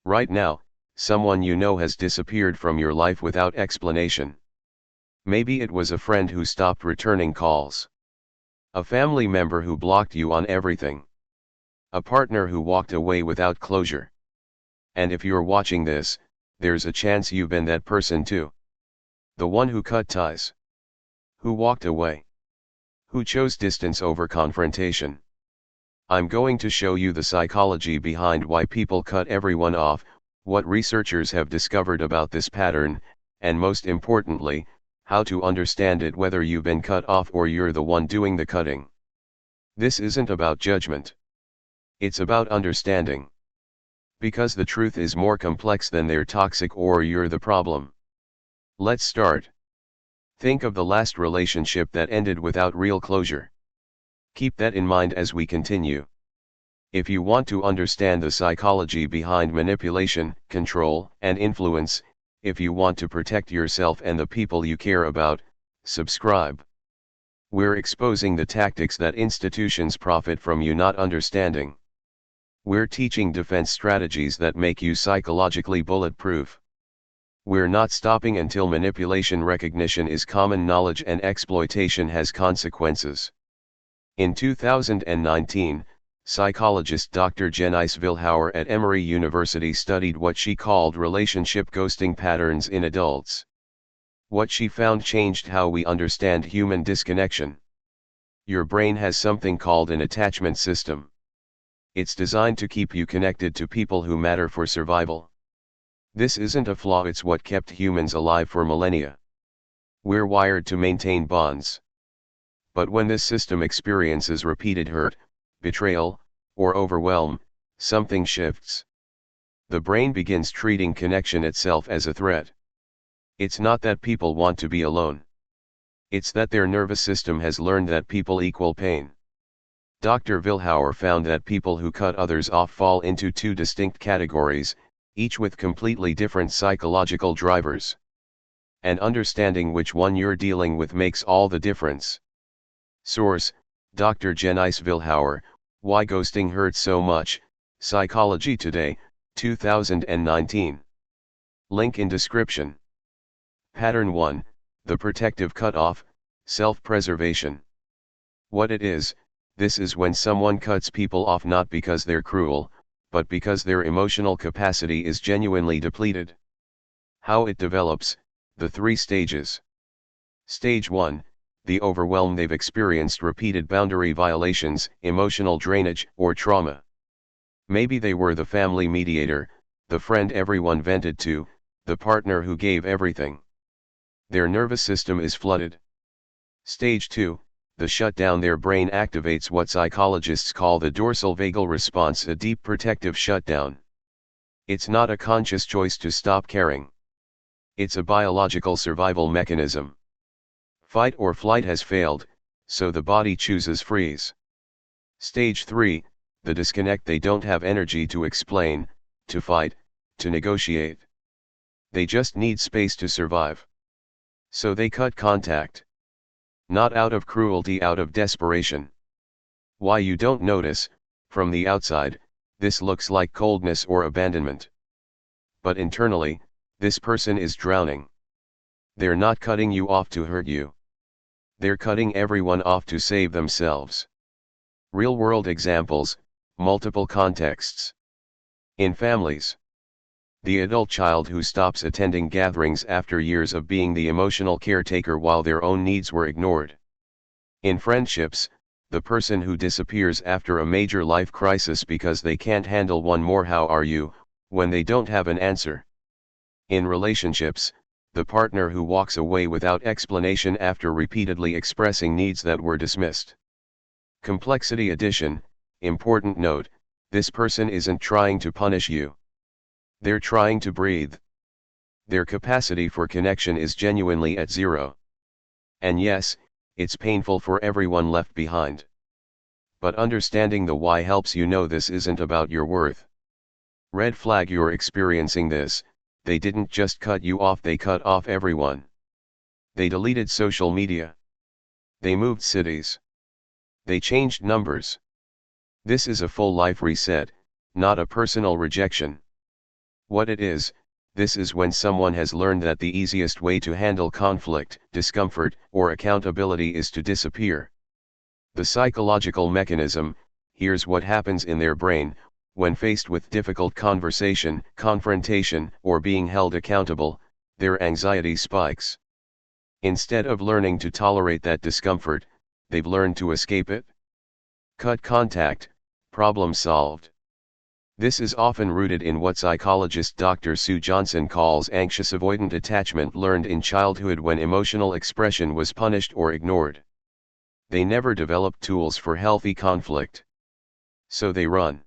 Right now, someone you know has disappeared from your life without explanation. Maybe it was a friend who stopped returning calls. A family member who blocked you on everything. A partner who walked away without closure. And if you're watching this, there's a chance you've been that person too. The one who cut ties. Who walked away. Who chose distance over confrontation. I'm going to show you the psychology behind why people cut everyone off, what researchers have discovered about this pattern, and most importantly, how to understand it whether you've been cut off or you're the one doing the cutting. This isn't about judgment. It's about understanding. Because the truth is more complex than they're toxic or you're the problem. Let's start. Think of the last relationship that ended without real closure. Keep that in mind as we continue. If you want to understand the psychology behind manipulation, control, and influence, if you want to protect yourself and the people you care about, subscribe. We're exposing the tactics that institutions profit from you not understanding. We're teaching defense strategies that make you psychologically bulletproof. We're not stopping until manipulation recognition is common knowledge and exploitation has consequences. In 2019, psychologist Dr. Janice Vilhauer at Emory University studied what she called relationship ghosting patterns in adults. What she found changed how we understand human disconnection. Your brain has something called an attachment system. It's designed to keep you connected to people who matter for survival. This isn't a flaw, it's what kept humans alive for millennia. We're wired to maintain bonds. But when this system experiences repeated hurt, betrayal, or overwhelm, something shifts. The brain begins treating connection itself as a threat. It's not that people want to be alone. It's that their nervous system has learned that people equal pain. Dr. Vilhauer found that people who cut others off fall into two distinct categories, each with completely different psychological drivers. And understanding which one you're dealing with makes all the difference. Source: Dr. Janice Vilhauer, Why Ghosting Hurts So Much, Psychology Today, 2019. Link in description. Pattern 1, the protective cutoff, self-preservation. What it is, this is when someone cuts people off not because they're cruel, but because their emotional capacity is genuinely depleted. How it develops, the 3 stages. Stage 1, the overwhelm. They've experienced repeated boundary violations, emotional drainage, or trauma. Maybe they were the family mediator, the friend everyone vented to, the partner who gave everything. Their nervous system is flooded. Stage 2, the shutdown. Their brain activates what psychologists call the dorsal vagal response, a deep protective shutdown. It's not a conscious choice to stop caring. It's a biological survival mechanism. Fight or flight has failed, so the body chooses freeze. Stage 3, the disconnect. They don't have energy to explain, to fight, to negotiate. They just need space to survive. So they cut contact. Not out of cruelty, out of desperation. Why you don't notice, from the outside, this looks like coldness or abandonment. But internally, this person is drowning. They're not cutting you off to hurt you. They're cutting everyone off to save themselves. Real-world examples, multiple contexts. In families. The adult child who stops attending gatherings after years of being the emotional caretaker while their own needs were ignored. In friendships, the person who disappears after a major life crisis because they can't handle one more "how are you," when they don't have an answer. In relationships, the partner who walks away without explanation after repeatedly expressing needs that were dismissed. Complexity addition. Important note, this person isn't trying to punish you. They're trying to breathe. Their capacity for connection is genuinely at zero. And yes, it's painful for everyone left behind. But understanding the why helps you know this isn't about your worth. Red flag: you're experiencing this. They didn't just cut you off, they cut off everyone. They deleted social media. They moved cities. They changed numbers. This is a full life reset, not a personal rejection. What it is, this is when someone has learned that the easiest way to handle conflict, discomfort, or accountability is to disappear. The psychological mechanism: here's what happens in their brain, when faced with difficult conversation, confrontation, or being held accountable, their anxiety spikes. Instead of learning to tolerate that discomfort, they've learned to escape it. Cut contact, problem solved. This is often rooted in what psychologist Dr. Sue Johnson calls anxious avoidant attachment learned in childhood when emotional expression was punished or ignored. They never developed tools for healthy conflict. So they run.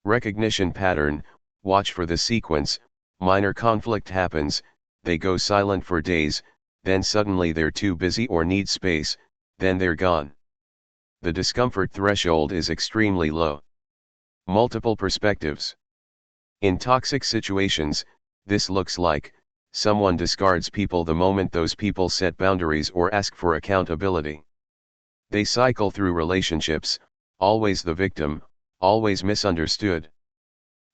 Recognition pattern: watch for the sequence. Minor conflict happens, they go silent for days, then suddenly they're too busy or need space, then they're gone. The discomfort threshold is extremely low. Multiple perspectives. In toxic situations, this looks like, someone discards people the moment those people set boundaries or ask for accountability. They cycle through relationships, always the victim, always misunderstood.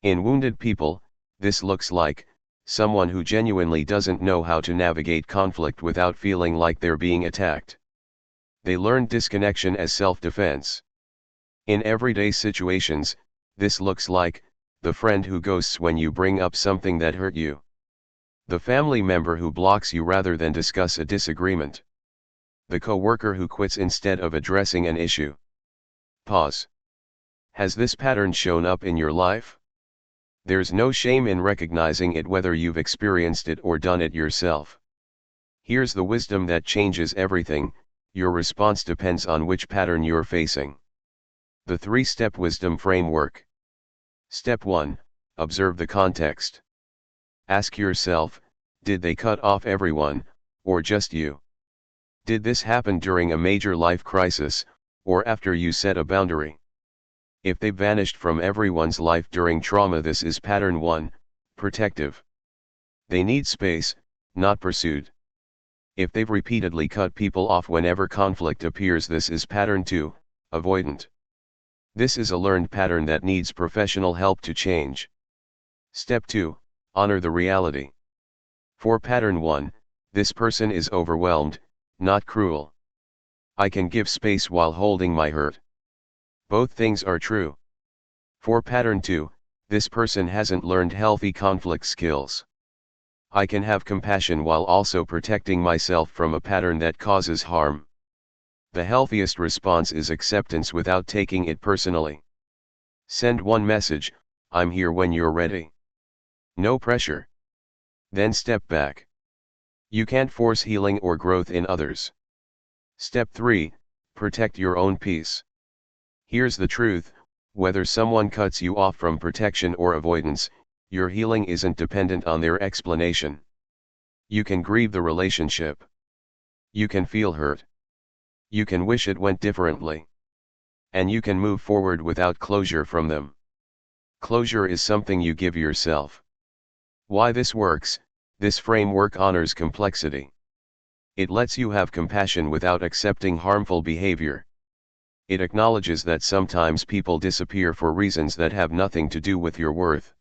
In wounded people, this looks like, someone who genuinely doesn't know how to navigate conflict without feeling like they're being attacked. They learn disconnection as self-defense. In everyday situations, this looks like, the friend who ghosts when you bring up something that hurt you. The family member who blocks you rather than discuss a disagreement. The coworker who quits instead of addressing an issue. Pause. Has this pattern shown up in your life? There's no shame in recognizing it, whether you've experienced it or done it yourself. Here's the wisdom that changes everything: your response depends on which pattern you're facing. The 3-step wisdom framework. Step 1: observe the context. Ask yourself, did they cut off everyone, or just you? Did this happen during a major life crisis, or after you set a boundary? If they vanished from everyone's life during trauma, this is pattern 1, protective. They need space, not pursued. If they've repeatedly cut people off whenever conflict appears, this is pattern 2, avoidant. This is a learned pattern that needs professional help to change. Step 2: honor the reality. For pattern 1, this person is overwhelmed, not cruel. I can give space while holding my hurt. Both things are true. For pattern 2, this person hasn't learned healthy conflict skills. I can have compassion while also protecting myself from a pattern that causes harm. The healthiest response is acceptance without taking it personally. Send one message: I'm here when you're ready. No pressure. Then step back. You can't force healing or growth in others. Step 3: protect your own peace. Here's the truth: whether someone cuts you off from protection or avoidance, your healing isn't dependent on their explanation. You can grieve the relationship. You can feel hurt. You can wish it went differently. And you can move forward without closure from them. Closure is something you give yourself. Why this works: this framework honors complexity. It lets you have compassion without accepting harmful behavior. It acknowledges that sometimes people disappear for reasons that have nothing to do with your worth.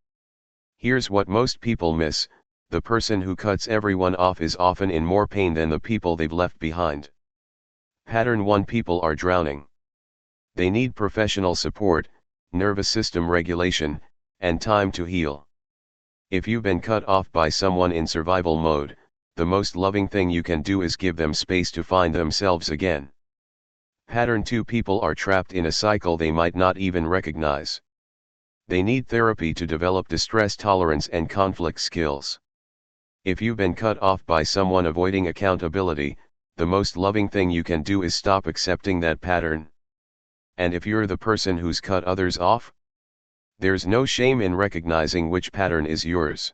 Here's what most people miss: the person who cuts everyone off is often in more pain than the people they've left behind. Pattern 1: people are drowning. They need professional support, nervous system regulation, and time to heal. If you've been cut off by someone in survival mode, the most loving thing you can do is give them space to find themselves again. Pattern 2: people are trapped in a cycle they might not even recognize. They need therapy to develop distress tolerance and conflict skills. If you've been cut off by someone avoiding accountability, the most loving thing you can do is stop accepting that pattern. And if you're the person who's cut others off, there's no shame in recognizing which pattern is yours.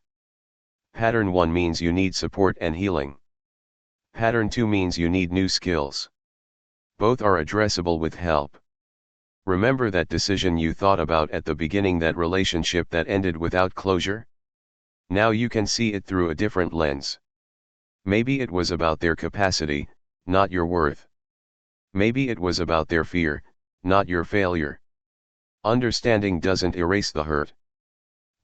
Pattern 1 means you need support and healing. Pattern 2 means you need new skills. Both are addressable with help. Remember that decision you thought about at the beginning, that relationship that ended without closure? Now you can see it through a different lens. Maybe it was about their capacity, not your worth. Maybe it was about their fear, not your failure. Understanding doesn't erase the hurt,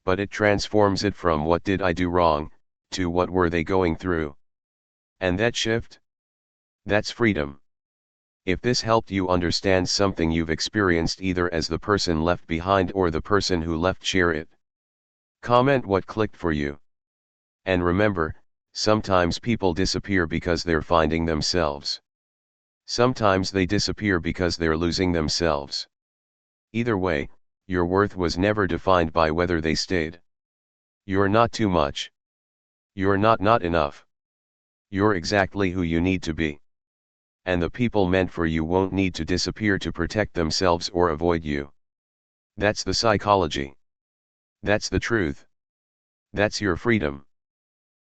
but it transforms it from what did I do wrong, to what were they going through. And that shift? That's freedom. If this helped you understand something you've experienced either as the person left behind or the person who left, share it. Comment what clicked for you. And remember, sometimes people disappear because they're finding themselves. Sometimes they disappear because they're losing themselves. Either way, your worth was never defined by whether they stayed. You're not too much. You're not enough. You're exactly who you need to be. And the people meant for you won't need to disappear to protect themselves or avoid you. That's the psychology. That's the truth. That's your freedom.